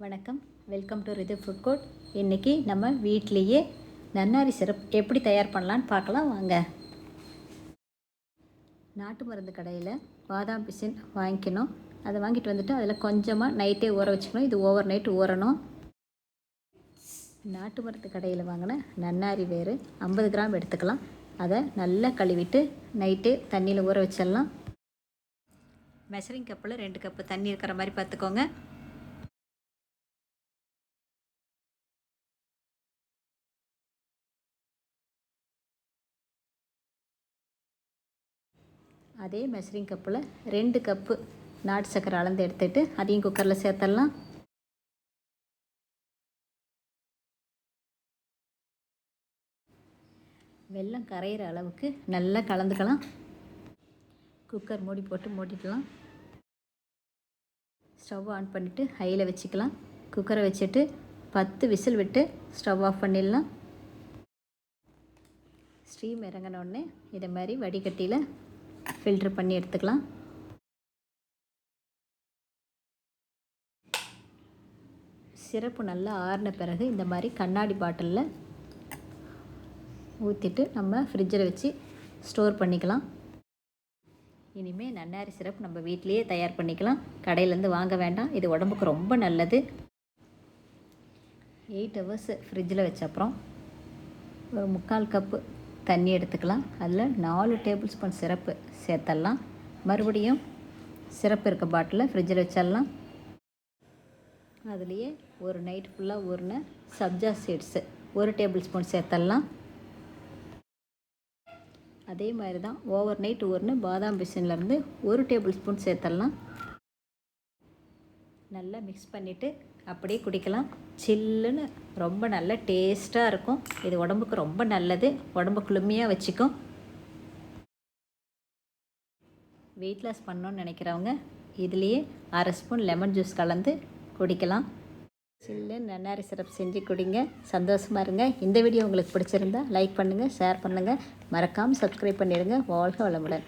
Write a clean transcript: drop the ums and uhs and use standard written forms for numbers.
வணக்கம், welcome to Ritu food court. இன்றைக்கி நம்ம வீட்லேயே நன்னாரி சிரப் எப்படி தயார் பண்ணலான்னு பார்க்கலாம் வாங்க. நாட்டு மருந்து கடையில் பாதாம் பிசின் வாங்கிக்கணும். அதை வாங்கிட்டு வந்துட்டு அதில் கொஞ்சமாக நைட்டே ஊற வச்சுக்கணும். இது ஓவர் நைட் ஊறணும். நாட்டு மருந்து கடையில் வாங்கின நன்னாரி வேறு 50 கிராம் எடுத்துக்கலாம். அதை நல்லா கழுவிட்டு நைட்டு தண்ணியில் ஊற வச்சிடலாம். மெஷரிங் கப்பில் 2 கப்பு தண்ணி இருக்கிற மாதிரி பார்த்துக்கோங்க. அதே மெஷரிங் கப்பில் 2 கப்பு நாட்டு சக்கரை அளந்து எடுத்துகிட்டு அதையும் குக்கரில் சேர்த்துடலாம். வெல்லம் கரையிற அளவுக்கு நல்லா கலந்துக்கலாம். குக்கர் மூடி போட்டு மூடிக்கலாம். ஸ்டவ் ஆன் பண்ணிவிட்டு ஹையில் வச்சுக்கலாம். குக்கரை வச்சுட்டு 10 விசில் விட்டு ஸ்டவ் ஆஃப் பண்ணிடலாம். ஸ்டீம் இறங்கினோடனே இதை மாதிரி வடிகட்டியில் ஃபில்ட்ரு பண்ணி எடுத்துக்கலாம். சிரப்பு நல்லா ஆறின பிறகு இந்த மாதிரி கண்ணாடி பாட்டிலில் ஊற்றிட்டு நம்ம ஃப்ரிட்ஜில் வச்சு ஸ்டோர் பண்ணிக்கலாம். இனிமேல் நன்னாரி சிரப் நம்ம வீட்டிலையே தயார் பண்ணிக்கலாம். கடையிலேருந்து வாங்க வேண்டாம். இது உடம்புக்கு ரொம்ப நல்லது. 8 ஹவர்ஸ் ஃப்ரிட்ஜில் வச்ச அப்புறம் ஒரு 3/4 கப்பு தண்ணி எடுத்துக்கலாம். அதில் 4 டேபிள் ஸ்பூன் சிரப்பு சேர்த்துடலாம். மறுபடியும் சிரப்பு இருக்க பாட்டிலில் ஃப்ரிட்ஜில் வச்சிடலாம். அதுலேயே ஒரு நைட் ஃபுல்லாக ஊறின சப்ஜா சீட்ஸு 1 டேபிள் ஸ்பூன் சேர்த்துடலாம். அதே மாதிரி தான் ஓவர் நைட் ஊறின பாதாம் பிசின்லேருந்து 1 டேபிள் ஸ்பூன் சேர்த்துடலாம். நல்லா மிக்ஸ் பண்ணிவிட்டு அப்படியே குடிக்கலாம். சில்லுன்னு ரொம்ப நல்ல டேஸ்ட்டாக இருக்கும். இது உடம்புக்கு ரொம்ப நல்லது. உடம்பு குளுமையாக வச்சுக்கும். வெயிட் லாஸ் பண்ணணுன்னு நினைக்கிறவங்க இதுலேயே 1/2 ஸ்பூன் லெமன் ஜூஸ் கலந்து குடிக்கலாம். சில்லுன்னு நன்னாரி சிரப் செஞ்சு குடிங்க. சந்தோஷமாக இருங்க. இந்த வீடியோ உங்களுக்கு பிடிச்சிருந்தா லைக் பண்ணுங்கள், ஷேர் பண்ணுங்கள். மறக்காமல் சப்ஸ்கிரைப் பண்ணிடுங்க. வாழ்க வளமுடன்.